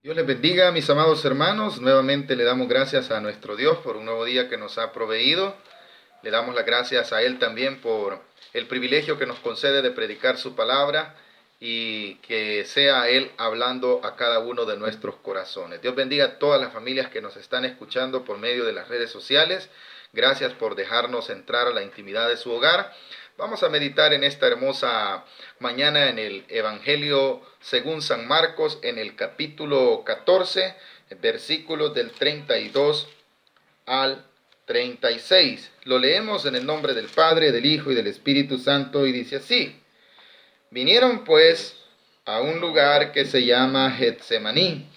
Dios les bendiga, mis amados hermanos. Nuevamente le damos gracias a nuestro Dios por un nuevo día que nos ha proveído. Le damos las gracias a Él también por el privilegio que nos concede de predicar su palabra y que sea Él hablando a cada uno de nuestros corazones. Dios bendiga a todas las familias que nos están escuchando por medio de las redes sociales. Gracias por dejarnos entrar a la intimidad de su hogar. Vamos a meditar en esta hermosa mañana en el Evangelio según San Marcos, en el capítulo 14, versículos del 32 al 36. Lo leemos en el nombre del Padre, del Hijo y del Espíritu Santo, y dice así: Vinieron pues a un lugar que se llama Getsemaní,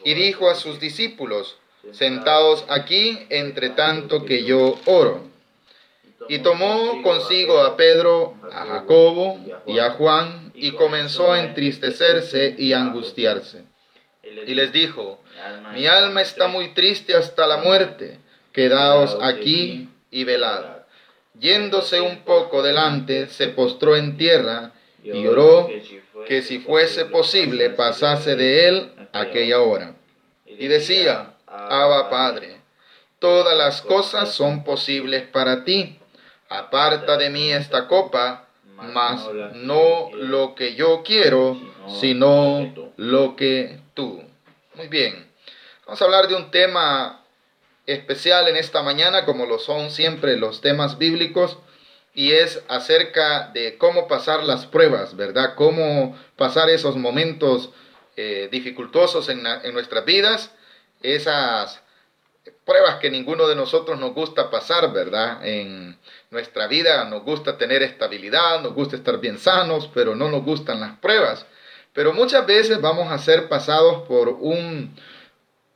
y dijo a sus discípulos: Sentaos aquí, entre tanto que yo oro. Y tomó consigo a Pedro, a Jacobo y a Juan, y comenzó a entristecerse y a angustiarse. Y les dijo: Mi alma está muy triste hasta la muerte, quedaos aquí y velad. Yéndose un poco delante, se postró en tierra y oró que si fuese posible pasase de él aquella hora. Y decía: Abba, Padre, todas las cosas son posibles para ti. Aparta de mí esta copa, mas no lo que yo quiero, sino lo que tú. Muy bien, vamos a hablar de un tema especial en esta mañana, como lo son siempre los temas bíblicos, y es acerca de cómo pasar las pruebas, ¿verdad? Cómo pasar esos momentos dificultosos en nuestras vidas, esas pruebas que ninguno de nosotros nos gusta pasar, ¿verdad? En nuestra vida nos gusta tener estabilidad, nos gusta estar bien sanos, pero no nos gustan las pruebas. Pero muchas veces vamos a ser pasados por un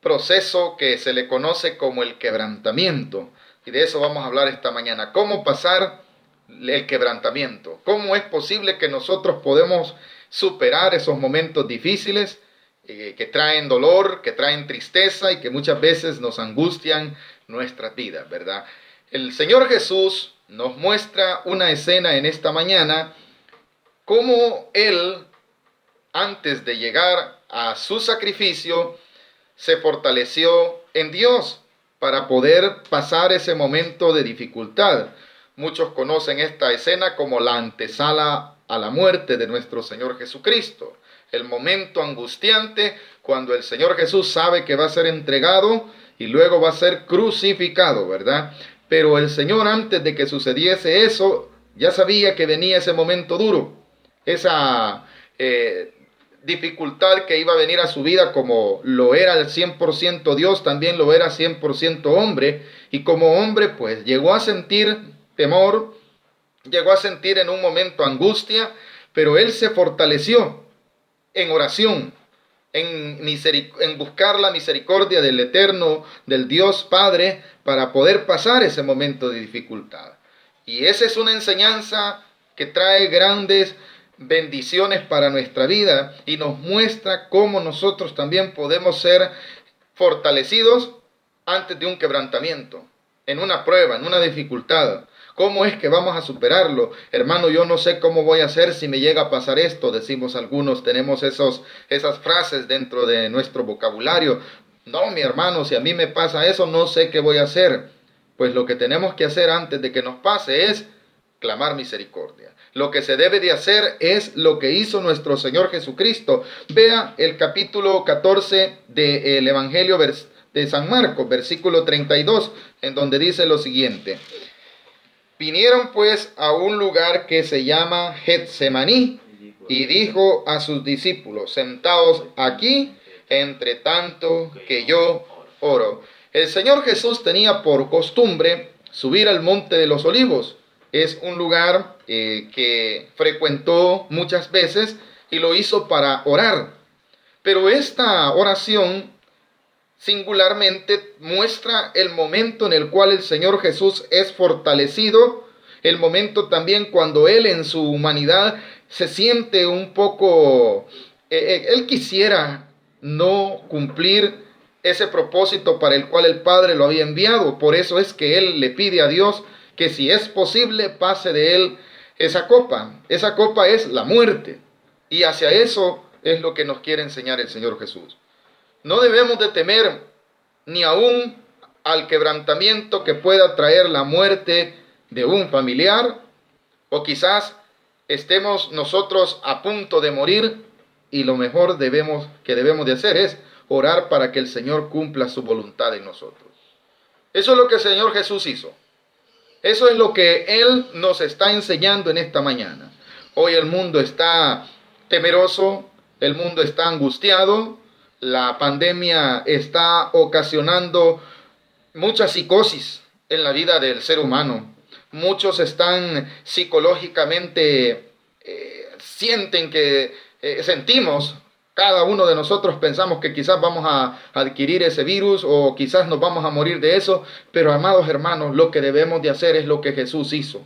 proceso que se le conoce como el quebrantamiento. Y de eso vamos a hablar esta mañana. ¿Cómo pasar el quebrantamiento? ¿Cómo es posible que nosotros podemos superar esos momentos difíciles que traen dolor, que traen tristeza y que muchas veces nos angustian nuestras vidas, ¿verdad? El Señor Jesús nos muestra una escena en esta mañana, cómo Él, antes de llegar a su sacrificio, se fortaleció en Dios para poder pasar ese momento de dificultad. Muchos conocen esta escena como la antesala a la muerte de nuestro Señor Jesucristo. El momento angustiante cuando el Señor Jesús sabe que va a ser entregado y luego va a ser crucificado, ¿verdad? Pero el Señor, antes de que sucediese eso, ya sabía que venía ese momento duro, esa dificultad que iba a venir a su vida, como lo era el 100% Dios, también lo era 100% hombre, y como hombre pues llegó a sentir temor, llegó a sentir en un momento angustia, pero Él se fortaleció en oración, en buscar la misericordia del Eterno, del Dios Padre, para poder pasar ese momento de dificultad. Y esa es una enseñanza que trae grandes bendiciones para nuestra vida y nos muestra cómo nosotros también podemos ser fortalecidos antes de un quebrantamiento, en una prueba, en una dificultad. ¿Cómo es que vamos a superarlo? Hermano, yo no sé cómo voy a hacer si me llega a pasar esto, decimos algunos, tenemos esas frases dentro de nuestro vocabulario. No, mi hermano, si a mí me pasa eso, no sé qué voy a hacer. Pues lo que tenemos que hacer antes de que nos pase es clamar misericordia. Lo que se debe de hacer es lo que hizo nuestro Señor Jesucristo. Vea el capítulo 14 del Evangelio de San Marcos, versículo 32, en donde dice lo siguiente: Vinieron pues a un lugar que se llama Getsemaní, y dijo a sus discípulos: Sentaos aquí, entre tanto que yo oro. El Señor Jesús tenía por costumbre subir al Monte de los Olivos. Es un lugar que frecuentó muchas veces y lo hizo para orar. Pero esta oración singularmente muestra el momento en el cual el Señor Jesús es fortalecido, el momento también cuando Él en su humanidad se siente un poco, Él quisiera no cumplir ese propósito para el cual el Padre lo había enviado. Por eso es que Él le pide a Dios que si es posible pase de Él esa copa. Esa copa es la muerte, y hacia eso es lo que nos quiere enseñar el Señor Jesús. No debemos de temer ni aún al quebrantamiento que pueda traer la muerte de un familiar, o quizás estemos nosotros a punto de morir y lo mejor que debemos de hacer es orar para que el Señor cumpla su voluntad en nosotros. Eso es lo que el Señor Jesús hizo. Eso es lo que Él nos está enseñando en esta mañana. Hoy el mundo está temeroso, el mundo está angustiado, la pandemia está ocasionando mucha psicosis en la vida del ser humano. Muchos están psicológicamente, sienten que sentimos, cada uno de nosotros pensamos que quizás vamos a adquirir ese virus o quizás nos vamos a morir de eso, pero amados hermanos, lo que debemos de hacer es lo que Jesús hizo.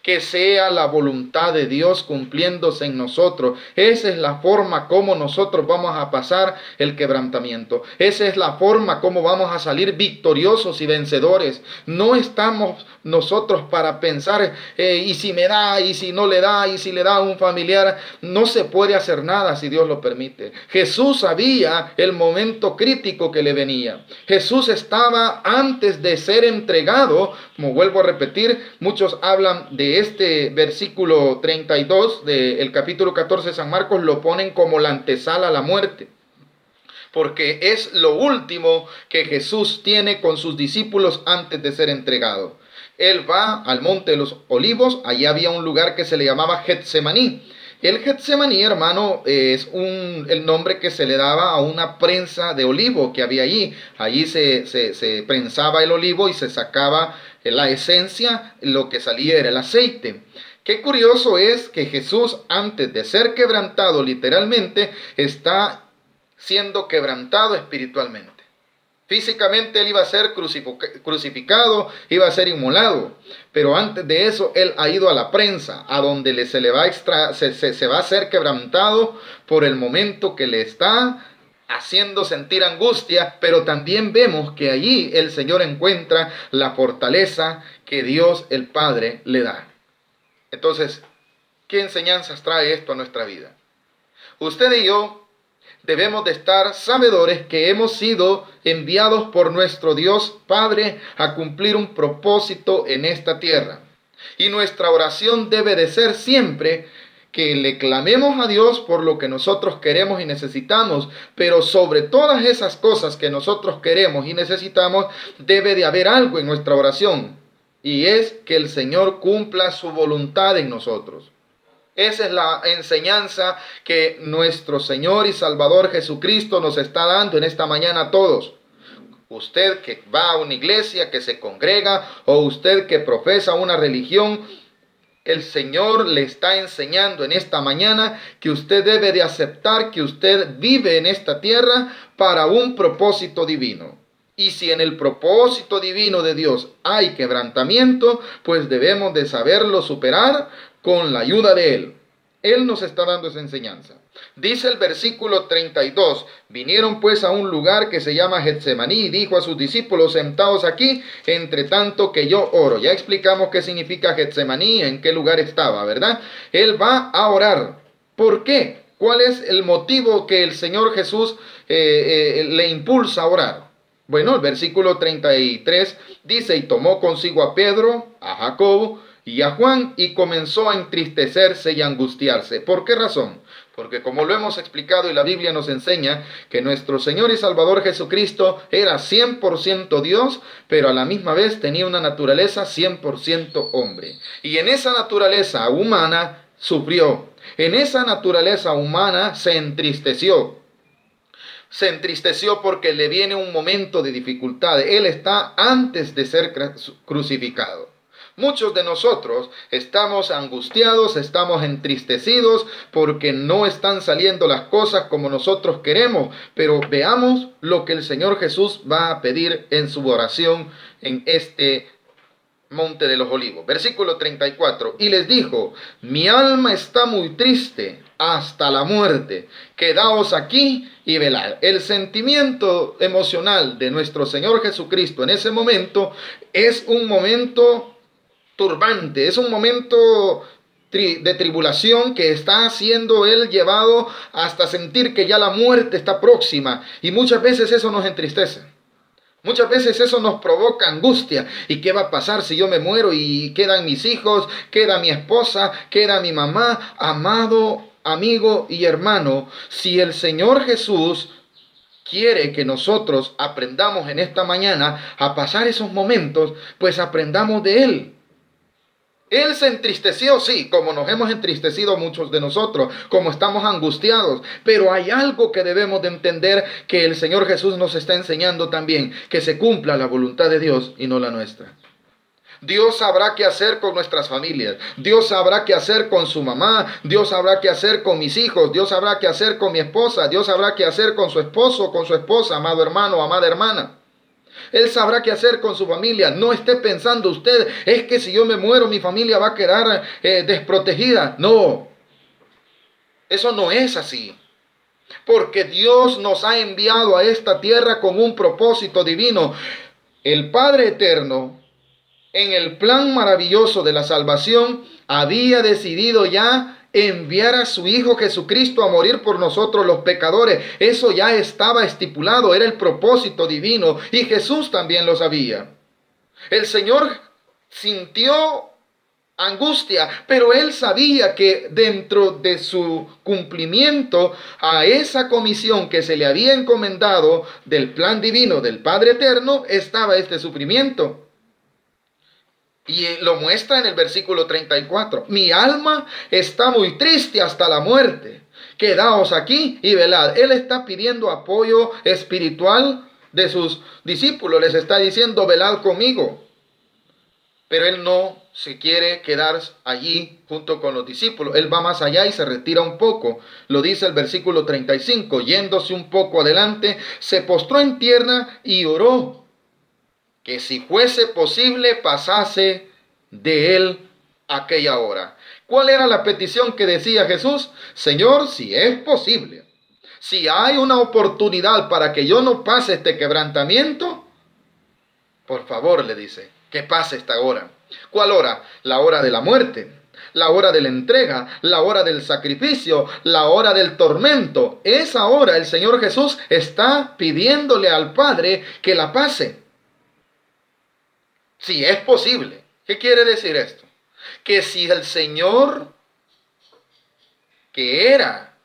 Que sea la voluntad de Dios cumpliéndose en nosotros. Esa es la forma como nosotros vamos a pasar el quebrantamiento. Esa es la forma como vamos a salir victoriosos y vencedores. No estamos nosotros para pensar, y si me da, y si no le da, y si le da a un familiar. No se puede hacer nada si Dios lo permite. Jesús sabía el momento crítico que le venía. Jesús estaba antes de ser entregado. Como vuelvo a repetir, muchos hablan de este versículo 32 del capítulo 14 de San Marcos, lo ponen como la antesala a la muerte, porque es lo último que Jesús tiene con sus discípulos antes de ser entregado. Él va al monte de los olivos, allí había un lugar que se le llamaba Getsemaní. El Getsemaní, hermano, es el nombre que se le daba a una prensa de olivo que había allí. Allí se prensaba el olivo y se sacaba la esencia, lo que salía era el aceite. Qué curioso es que Jesús, antes de ser quebrantado literalmente, está siendo quebrantado espiritualmente. Físicamente él iba a ser crucificado, iba a ser inmolado, pero antes de eso él ha ido a la prensa, a donde se va a ser quebrantado por el momento que le está haciendo sentir angustia, pero también vemos que allí el Señor encuentra la fortaleza que Dios el Padre le da. Entonces, ¿qué enseñanzas trae esto a nuestra vida? Usted y yo debemos de estar sabedores que hemos sido enviados por nuestro Dios Padre a cumplir un propósito en esta tierra. Y nuestra oración debe de ser siempre que le clamemos a Dios por lo que nosotros queremos y necesitamos, pero sobre todas esas cosas que nosotros queremos y necesitamos, debe de haber algo en nuestra oración, y es que el Señor cumpla su voluntad en nosotros. Esa es la enseñanza que nuestro Señor y Salvador Jesucristo nos está dando en esta mañana a todos. Usted que va a una iglesia, que se congrega, o usted que profesa una religión, el Señor le está enseñando en esta mañana que usted debe de aceptar que usted vive en esta tierra para un propósito divino. Y si en el propósito divino de Dios hay quebrantamiento, pues debemos de saberlo superar con la ayuda de Él. Él nos está dando esa enseñanza. Dice el versículo 32, vinieron pues a un lugar que se llama Getsemaní y dijo a sus discípulos, sentados aquí, entre tanto que yo oro. Ya explicamos qué significa Getsemaní, en qué lugar estaba, ¿verdad? Él va a orar. ¿Por qué? ¿Cuál es el motivo que el Señor Jesús le impulsa a orar? Bueno, el versículo 33 dice, y tomó consigo a Pedro, a Jacobo y a Juan, y comenzó a entristecerse y a angustiarse. ¿Por qué razón? Porque como lo hemos explicado y la Biblia nos enseña que nuestro Señor y Salvador Jesucristo era 100% Dios, pero a la misma vez tenía una naturaleza 100% hombre. Y en esa naturaleza humana sufrió. En esa naturaleza humana se entristeció. Se entristeció porque le viene un momento de dificultad. Él está antes de ser crucificado. Muchos de nosotros estamos angustiados, estamos entristecidos porque no están saliendo las cosas como nosotros queremos. Pero veamos lo que el Señor Jesús va a pedir en su oración en este Monte de los Olivos. Versículo 34. Y les dijo, mi alma está muy triste hasta la muerte. Quedaos aquí y velad. El sentimiento emocional de nuestro Señor Jesucristo en ese momento es un momento turbante, es un momento de tribulación que está siendo él llevado hasta sentir que ya la muerte está próxima. Y muchas veces eso nos entristece. Muchas veces eso nos provoca angustia. ¿Y qué va a pasar si yo me muero y quedan mis hijos, queda mi esposa, queda mi mamá? Amado amigo y hermano, si el Señor Jesús quiere que nosotros aprendamos en esta mañana a pasar esos momentos, pues aprendamos de Él. Él se entristeció, sí, como nos hemos entristecido muchos de nosotros, como estamos angustiados, pero hay algo que debemos de entender que el Señor Jesús nos está enseñando también, que se cumpla la voluntad de Dios y no la nuestra. Dios sabrá qué hacer con nuestras familias, Dios sabrá qué hacer con su mamá, Dios sabrá qué hacer con mis hijos, Dios sabrá qué hacer con mi esposa, Dios sabrá qué hacer con su esposo, con su esposa, amado hermano, amada hermana. Él sabrá qué hacer con su familia. No esté pensando usted, es que si yo me muero mi familia va a quedar desprotegida. No, eso no es así. Porque Dios nos ha enviado a esta tierra con un propósito divino. El Padre Eterno, en el plan maravilloso de la salvación, había decidido ya enviar a su Hijo Jesucristo a morir por nosotros los pecadores. Eso ya estaba estipulado, era el propósito divino y Jesús también lo sabía. El Señor sintió angustia, pero Él sabía que dentro de su cumplimiento a esa comisión que se le había encomendado del plan divino del Padre Eterno estaba este sufrimiento. Y lo muestra en el versículo 34. Mi alma está muy triste hasta la muerte. Quedaos aquí y velad. Él está pidiendo apoyo espiritual de sus discípulos. Les está diciendo, velad conmigo. Pero él no se quiere quedar allí junto con los discípulos. Él va más allá y se retira un poco. Lo dice el versículo 35. Yéndose un poco adelante, se postró en tierra y oró que si fuese posible pasase de él aquella hora. ¿Cuál era la petición que decía Jesús? Señor, si es posible, si hay una oportunidad para que yo no pase este quebrantamiento, por favor, le dice, que pase esta hora. ¿Cuál hora? La hora de la muerte, la hora de la entrega, la hora del sacrificio, la hora del tormento. Esa hora el Señor Jesús está pidiéndole al Padre que la pase. Si es posible. ¿Qué quiere decir esto? Que si el Señor, que era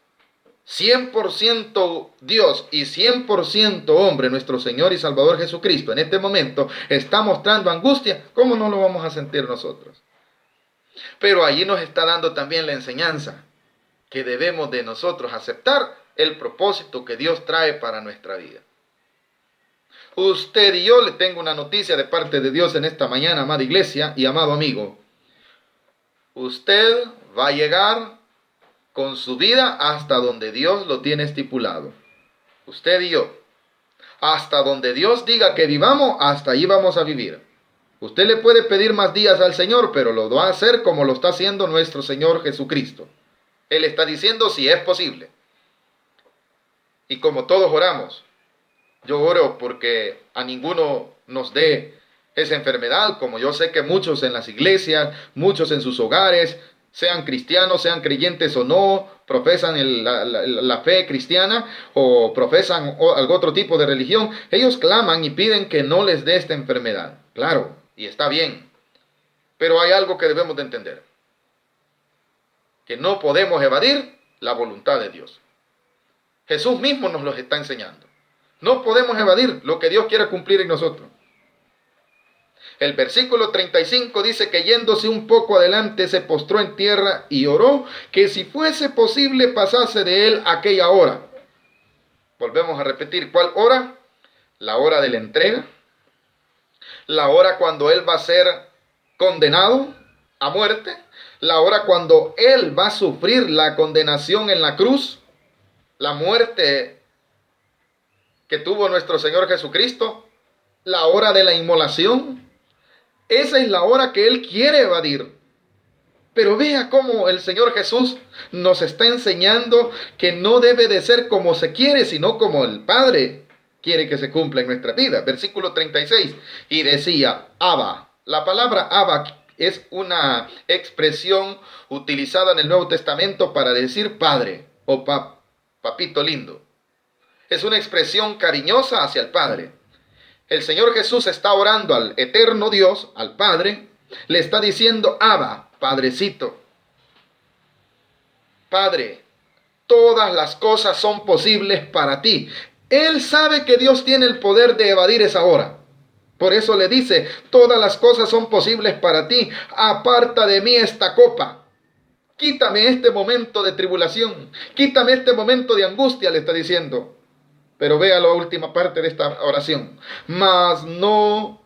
100% Dios y 100% hombre, nuestro Señor y Salvador Jesucristo, en este momento está mostrando angustia, ¿cómo no lo vamos a sentir nosotros? Pero allí nos está dando también la enseñanza que debemos de nosotros aceptar el propósito que Dios trae para nuestra vida. Usted y yo le tengo una noticia de parte de Dios en esta mañana, amada iglesia y amado amigo. Usted va a llegar con su vida hasta donde Dios lo tiene estipulado. Usted y yo. Hasta donde Dios diga que vivamos, hasta ahí vamos a vivir. Usted le puede pedir más días al Señor, pero lo va a hacer como lo está haciendo nuestro Señor Jesucristo. Él está diciendo si es posible. Y como todos oramos, yo oro porque a ninguno nos dé esa enfermedad, como yo sé que muchos en las iglesias, muchos en sus hogares, sean cristianos, sean creyentes o no, profesan la fe cristiana o profesan algún otro tipo de religión, ellos claman y piden que no les dé esta enfermedad. Claro, y está bien, pero hay algo que debemos de entender, que no podemos evadir la voluntad de Dios. Jesús mismo nos lo está enseñando. No podemos evadir lo que Dios quiere cumplir en nosotros. El versículo 35 dice que yéndose un poco adelante se postró en tierra y oró que si fuese posible pasase de él aquella hora. Volvemos a repetir, ¿cuál hora? La hora de la entrega. La hora cuando él va a ser condenado a muerte. La hora cuando él va a sufrir la condenación en la cruz. La muerte que tuvo nuestro Señor Jesucristo, la hora de la inmolación. Esa es la hora que Él quiere evadir. Pero vea cómo el Señor Jesús nos está enseñando que no debe de ser como se quiere, sino como el Padre quiere que se cumpla en nuestra vida. Versículo 36. Y decía, Abba. La palabra Abba es una expresión utilizada en el Nuevo Testamento para decir padre o papito lindo. Es una expresión cariñosa hacia el Padre. El Señor Jesús está orando al eterno Dios, al Padre, le está diciendo, Abba, Padrecito, Padre, todas las cosas son posibles para ti. Él sabe que Dios tiene el poder de evadir esa hora. Por eso le dice, todas las cosas son posibles para ti. Aparta de mí esta copa. Quítame este momento de tribulación. Quítame este momento de angustia, le está diciendo. Pero vea la última parte de esta oración. Mas no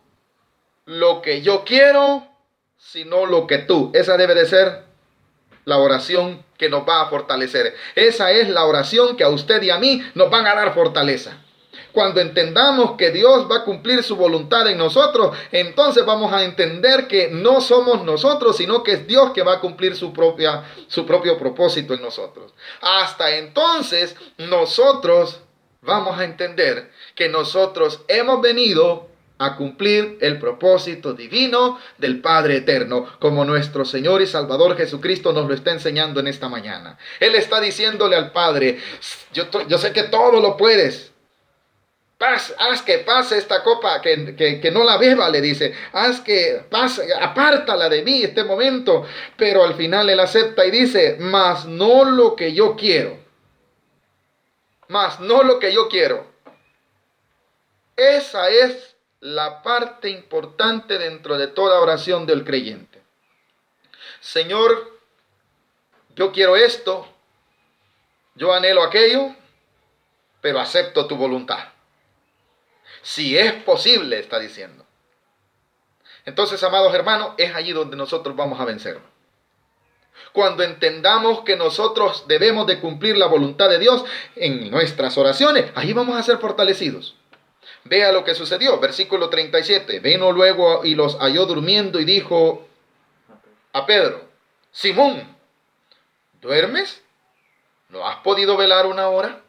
lo que yo quiero, sino lo que tú. Esa debe de ser la oración que nos va a fortalecer. Esa es la oración que a usted y a mí nos van a dar fortaleza. Cuando entendamos que Dios va a cumplir su voluntad en nosotros, entonces vamos a entender que no somos nosotros, sino que es Dios que va a cumplir su propio propósito en nosotros. Hasta entonces, nosotros vamos a entender que nosotros hemos venido a cumplir el propósito divino del Padre Eterno, como nuestro Señor y Salvador Jesucristo nos lo está enseñando en esta mañana. Él está diciéndole al Padre, yo sé que todo lo puedes. Haz que pase esta copa, que no la beba, le dice. Haz que pase, apártala de mí este momento. Pero al final él acepta y dice, mas no lo que yo quiero. Mas no lo que yo quiero. Esa es la parte importante dentro de toda oración del creyente. Señor, yo quiero esto, yo anhelo aquello, pero acepto tu voluntad. Si es posible, está diciendo. Entonces, amados hermanos, es allí donde nosotros vamos a vencer. Cuando entendamos que nosotros debemos de cumplir la voluntad de Dios en nuestras oraciones, ahí vamos a ser fortalecidos. Vea lo que sucedió, versículo 37. Vino luego y los halló durmiendo y dijo a Pedro, Simón, ¿duermes? ¿No has podido velar una hora?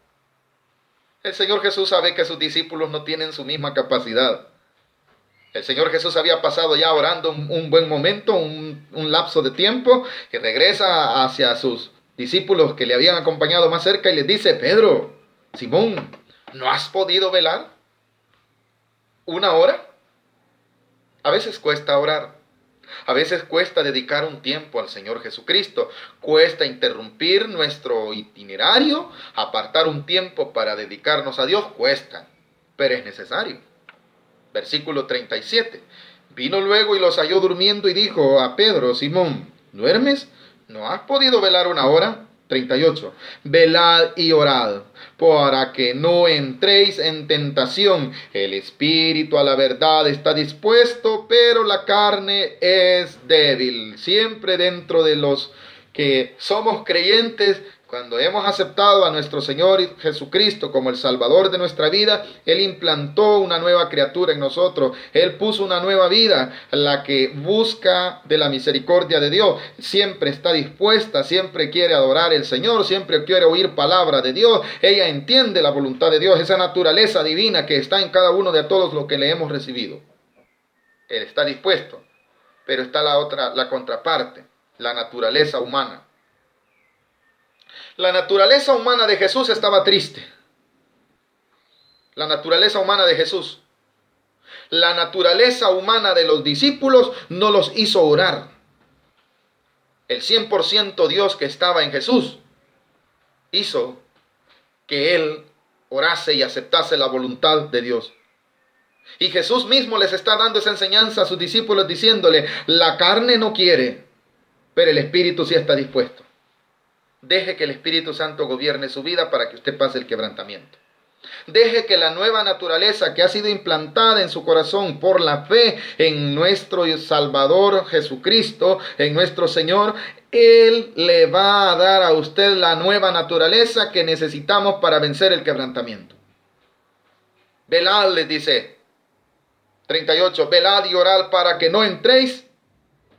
El Señor Jesús sabe que sus discípulos no tienen su misma capacidad. El Señor Jesús había pasado ya orando un buen momento, un lapso de tiempo, y regresa hacia sus discípulos que le habían acompañado más cerca y les dice, Pedro, Simón, ¿no has podido velar una hora? A veces cuesta orar. A veces cuesta dedicar un tiempo al Señor Jesucristo. Cuesta interrumpir nuestro itinerario, apartar un tiempo para dedicarnos a Dios. Cuesta, pero es necesario. Versículo 37. Vino luego y los halló durmiendo y dijo a Pedro, Simón, ¿duermes? ¿No has podido velar una hora? 38. Velad y orad, para que no entréis en tentación. El espíritu a la verdad está dispuesto, pero la carne es débil. Siempre dentro de los que somos creyentes, cuando hemos aceptado a nuestro Señor Jesucristo como el Salvador de nuestra vida, Él implantó una nueva criatura en nosotros. Él puso una nueva vida, la que busca de la misericordia de Dios. Siempre está dispuesta, siempre quiere adorar al Señor, siempre quiere oír palabra de Dios. Ella entiende la voluntad de Dios, esa naturaleza divina que está en cada uno de todos los que le hemos recibido. Él está dispuesto, pero está la contraparte, la naturaleza humana. La naturaleza humana de Jesús estaba triste. La naturaleza humana de Jesús. La naturaleza humana de los discípulos no los hizo orar. El 100% Dios que estaba en Jesús hizo que Él orase y aceptase la voluntad de Dios. Y Jesús mismo les está dando esa enseñanza a sus discípulos diciéndole, la carne no quiere, pero el Espíritu sí está dispuesto. Deje que el Espíritu Santo gobierne su vida para que usted pase el quebrantamiento. Deje que la nueva naturaleza que ha sido implantada en su corazón por la fe en nuestro Salvador Jesucristo, en nuestro Señor, Él le va a dar a usted la nueva naturaleza que necesitamos para vencer el quebrantamiento. Velad, les dice 38, velad y orad para que no entréis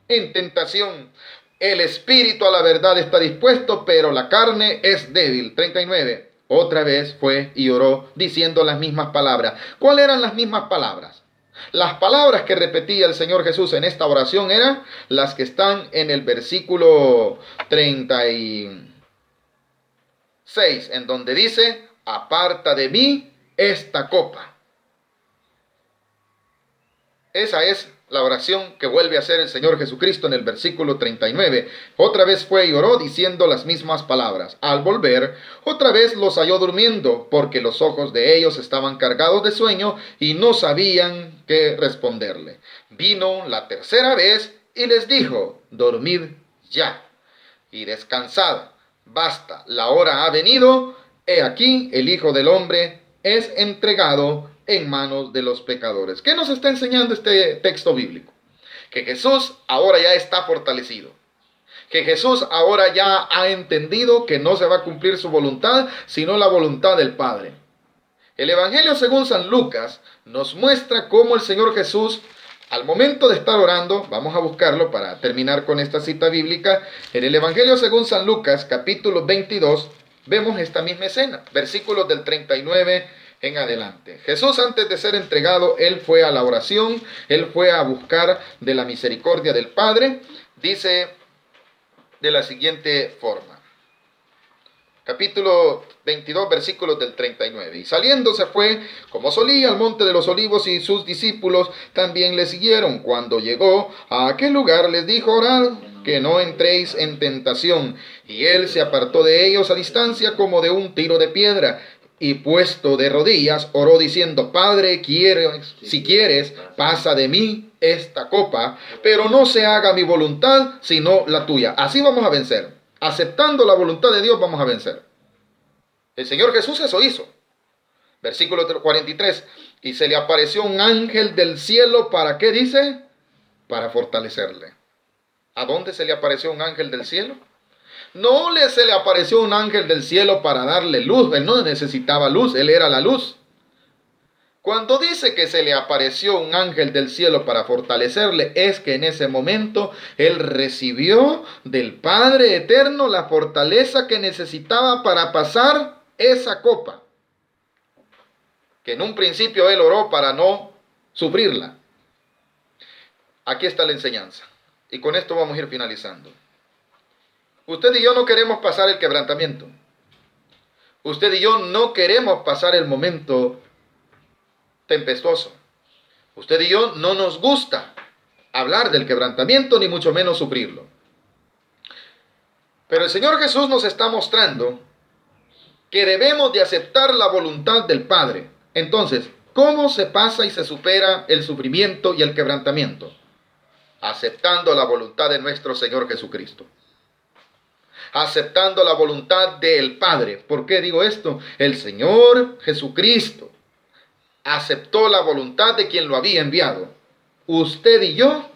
en tentación. El espíritu a la verdad está dispuesto, pero la carne es débil. 39. Otra vez fue y oró diciendo las mismas palabras. ¿Cuáles eran las mismas palabras? Las palabras que repetía el Señor Jesús en esta oración eran las que están en el versículo 36, en donde dice: aparta de mí esta copa. Esa es la oración que vuelve a hacer el Señor Jesucristo en el versículo 39. Otra vez fue y oró diciendo las mismas palabras. Al volver, otra vez los halló durmiendo, porque los ojos de ellos estaban cargados de sueño y no sabían qué responderle. Vino la tercera vez y les dijo: dormid ya y descansad. Basta, la hora ha venido. He aquí, el Hijo del Hombre es entregado en manos de los pecadores. ¿Qué nos está enseñando este texto bíblico? Que Jesús ahora ya está fortalecido. Que Jesús ahora ya ha entendido que no se va a cumplir su voluntad, sino la voluntad del Padre. El Evangelio según San Lucas nos muestra cómo el Señor Jesús, al momento de estar orando, vamos a buscarlo para terminar con esta cita bíblica, en el Evangelio según San Lucas, capítulo 22, vemos esta misma escena, versículos del 39 en adelante. Jesús, antes de ser entregado, Él fue a la oración, Él fue a buscar de la misericordia del Padre. Dice de la siguiente forma. Capítulo 22, versículos del 39. Y saliendo se fue, como solía, al monte de los olivos, y sus discípulos también le siguieron. Cuando llegó a aquel lugar, les dijo: orad, que no entréis en tentación. Y él se apartó de ellos a distancia como de un tiro de piedra, y puesto de rodillas, oró diciendo: Padre, si quieres, pasa de mí esta copa, pero no se haga mi voluntad, sino la tuya. Así vamos a vencer. Aceptando la voluntad de Dios vamos a vencer. El Señor Jesús eso hizo. Versículo 43. Y se le apareció un ángel del cielo, ¿para qué dice? Para fortalecerle. ¿A dónde se le apareció un ángel del cielo? No se le apareció un ángel del cielo para darle luz. Él no necesitaba luz, él era la luz. Cuando dice que se le apareció un ángel del cielo para fortalecerle, es que en ese momento él recibió del Padre Eterno la fortaleza que necesitaba para pasar esa copa, que en un principio él oró para no sufrirla. Aquí está la enseñanza, y con esto vamos a ir finalizando. Usted y yo no queremos pasar el quebrantamiento. Usted y yo no queremos pasar el momento tempestuoso. Usted y yo no nos gusta hablar del quebrantamiento, ni mucho menos sufrirlo. Pero el Señor Jesús nos está mostrando que debemos de aceptar la voluntad del Padre. Entonces, ¿cómo se pasa y se supera el sufrimiento y el quebrantamiento? Aceptando la voluntad de nuestro Señor Jesucristo. Aceptando la voluntad del Padre. ¿Por qué digo esto? El Señor Jesucristo aceptó la voluntad de quien lo había enviado. Usted y yo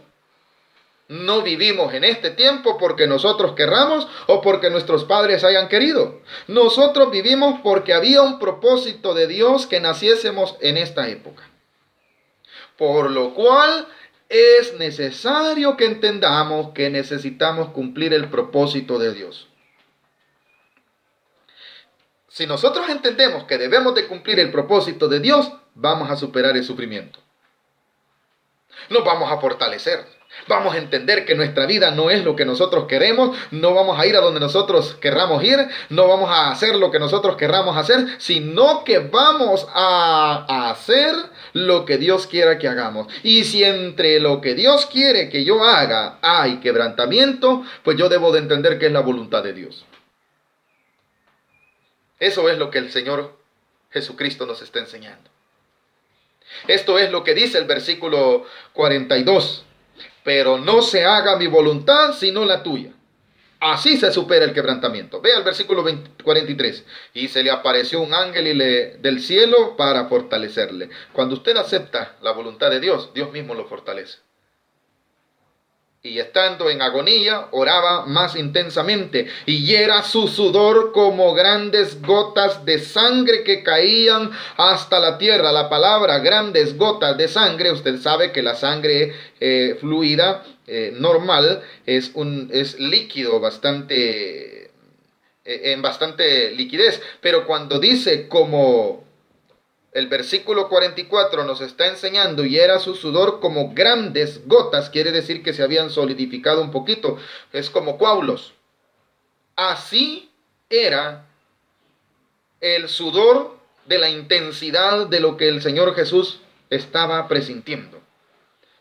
no vivimos en este tiempo porque nosotros querramos o porque nuestros padres hayan querido. Nosotros vivimos porque había un propósito de Dios que naciésemos en esta época. Por lo cual es necesario que entendamos que necesitamos cumplir el propósito de Dios. Si nosotros entendemos que debemos de cumplir el propósito de Dios, vamos a superar el sufrimiento. Nos vamos a fortalecer. Vamos a entender que nuestra vida no es lo que nosotros queremos. No vamos a ir a donde nosotros querramos ir. No vamos a hacer lo que nosotros querramos hacer, sino que vamos a hacer lo que Dios quiera que hagamos. Y si entre lo que Dios quiere que yo haga hay quebrantamiento, pues yo debo de entender que es la voluntad de Dios. Eso es lo que el Señor Jesucristo nos está enseñando. Esto es lo que dice el versículo 42. Pero no se haga mi voluntad, sino la tuya. Así se supera el quebrantamiento. Vea el versículo 43. Y se le apareció un ángel del cielo para fortalecerle. Cuando usted acepta la voluntad de Dios, Dios mismo lo fortalece. Y estando en agonía, oraba más intensamente, y era su sudor como grandes gotas de sangre que caían hasta la tierra. La palabra grandes gotas de sangre, usted sabe que la sangre fluida, normal, es líquido, en bastante liquidez. Pero cuando dice como El versículo 44 nos está enseñando, y era su sudor como grandes gotas, quiere decir que se habían solidificado un poquito, es como coágulos. Así era el sudor de la intensidad de lo que el Señor Jesús estaba presintiendo,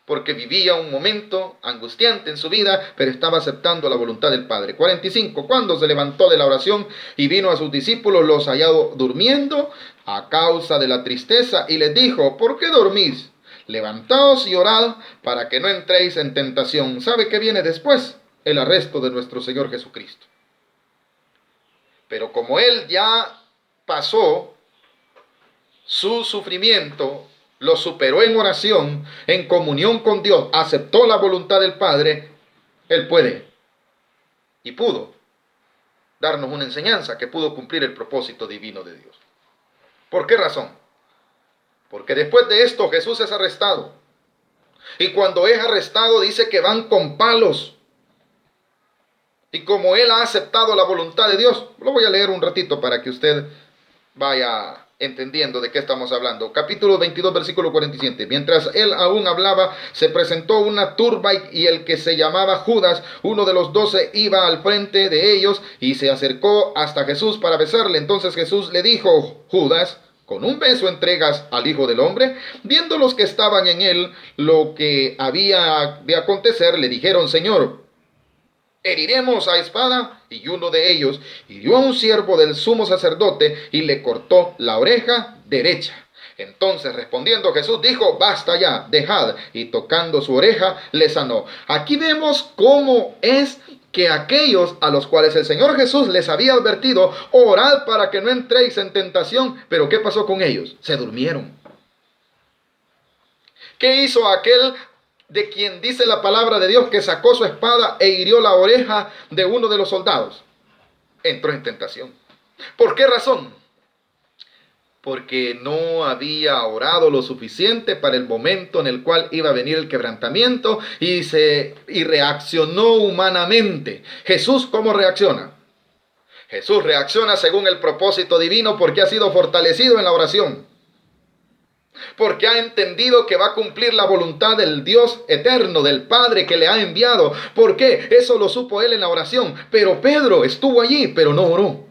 porque vivía un momento angustiante en su vida, pero estaba aceptando la voluntad del Padre. 45, cuando se levantó de la oración y vino a sus discípulos, los halló durmiendo a causa de la tristeza, y les dijo: ¿por qué dormís? Levantaos y orad para que no entréis en tentación. ¿Sabe qué viene después? El arresto de nuestro Señor Jesucristo. Pero como Él ya pasó su sufrimiento, lo superó en oración, en comunión con Dios, aceptó la voluntad del Padre, Él puede y pudo darnos una enseñanza que pudo cumplir el propósito divino de Dios. ¿Por qué razón? Porque después de esto Jesús es arrestado. Y cuando es arrestado dice que van con palos. Y como Él ha aceptado la voluntad de Dios, lo voy a leer un ratito para que usted vaya entendiendo de qué estamos hablando. Capítulo 22, versículo 47. Mientras él aún hablaba, se presentó una turba, y el que se llamaba Judas, uno de los 12, iba al frente de ellos y se acercó hasta Jesús para besarle. Entonces Jesús le dijo: Judas, ¿con un beso entregas al Hijo del Hombre? Viendo los que estaban en él lo que había de acontecer, le dijeron: Señor, ¿heriremos a espada? Y uno de ellos hirió a un siervo del sumo sacerdote y le cortó la oreja derecha. Entonces respondiendo Jesús dijo: basta ya, dejad. Y tocando su oreja le sanó. Aquí vemos cómo es que aquellos a los cuales el Señor Jesús les había advertido: orad para que no entréis en tentación. Pero ¿qué pasó con ellos? Se durmieron. ¿Qué hizo aquel de quien dice la palabra de Dios que sacó su espada e hirió la oreja de uno de los soldados? Entró en tentación. ¿Por qué razón? Porque no había orado lo suficiente para el momento en el cual iba a venir el quebrantamiento, y reaccionó humanamente. Jesús, ¿cómo reacciona? Jesús reacciona según el propósito divino, porque ha sido fortalecido en la oración, porque ha entendido que va a cumplir la voluntad del Dios eterno, del Padre que le ha enviado. ¿Por qué? Eso lo supo él en la oración. Pero Pedro estuvo allí, pero no oró.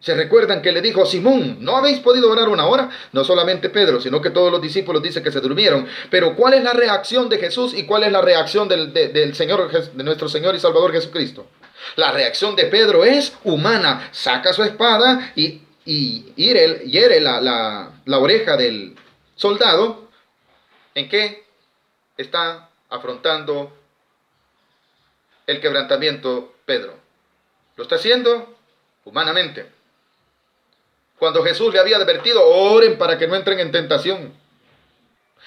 ¿Se recuerdan que le dijo: Simón, ¿no habéis podido orar una hora? No solamente Pedro, sino que todos los discípulos dicen que se durmieron. Pero ¿cuál es la reacción de Jesús y cuál es la reacción del Señor, de nuestro Señor y Salvador Jesucristo? La reacción de Pedro es humana. Saca su espada y hiere la oreja del soldado. ¿En qué está afrontando el quebrantamiento Pedro? Lo está haciendo humanamente. Cuando Jesús le había advertido: oren para que no entren en tentación.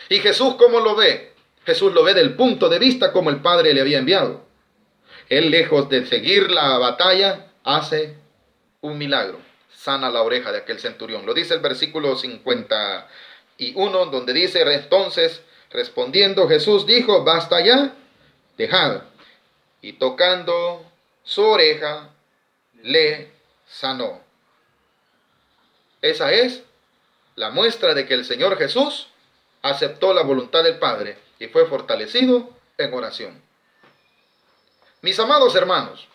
¿Y Jesús cómo lo ve? Jesús lo ve del punto de vista como el Padre le había enviado. Él, lejos de seguir la batalla, hace un milagro. Sana la oreja de aquel centurión. Lo dice el versículo 51, donde dice: entonces, respondiendo Jesús dijo: basta ya, dejad. Y tocando su oreja, le sanó. Esa es la muestra de que el Señor Jesús aceptó la voluntad del Padre y fue fortalecido en oración. Mis amados hermanos,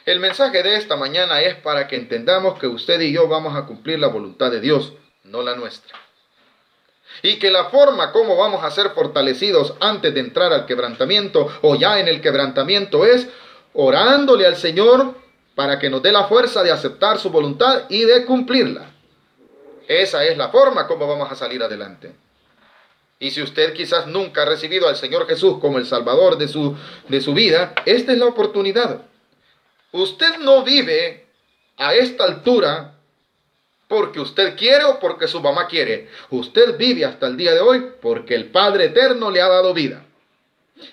el mensaje de esta mañana es para que entendamos que usted y yo vamos a cumplir la voluntad de Dios, no la nuestra. Y que la forma como vamos a ser fortalecidos antes de entrar al quebrantamiento o ya en el quebrantamiento es orándole al Señor para que nos dé la fuerza de aceptar su voluntad y de cumplirla. Esa es la forma como vamos a salir adelante. Y si usted quizás nunca ha recibido al Señor Jesús como el Salvador de su vida, esta es la oportunidad. Usted no vive a esta altura porque usted quiere o porque su mamá quiere. Usted vive hasta el día de hoy porque el Padre Eterno le ha dado vida.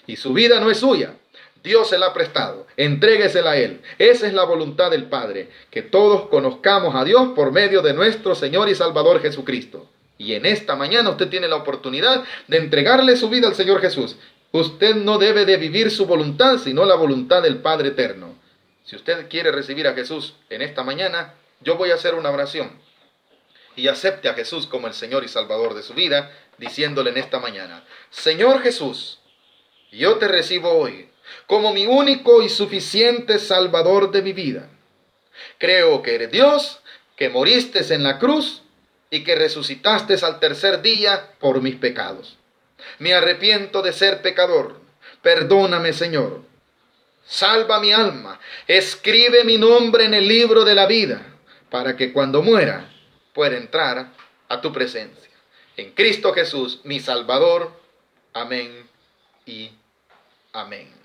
Y su vida no es suya. Dios se la ha prestado. Entréguesela a Él. Esa es la voluntad del Padre. Que todos conozcamos a Dios por medio de nuestro Señor y Salvador Jesucristo. Y en esta mañana usted tiene la oportunidad de entregarle su vida al Señor Jesús. Usted no debe de vivir su voluntad, sino la voluntad del Padre Eterno. Si usted quiere recibir a Jesús en esta mañana, yo voy a hacer una oración. y acepte a Jesús como el Señor y Salvador de su vida, diciéndole en esta mañana: Señor Jesús, yo te recibo hoy como mi único y suficiente Salvador de mi vida. Creo que eres Dios, que moriste en la cruz y que resucitaste al tercer día por mis pecados. Me arrepiento de ser pecador. Perdóname, Señor. Salva mi alma. Escribe mi nombre en el libro de la vida, para que cuando muera pueda entrar a tu presencia. En Cristo Jesús, mi Salvador. Amén y amén.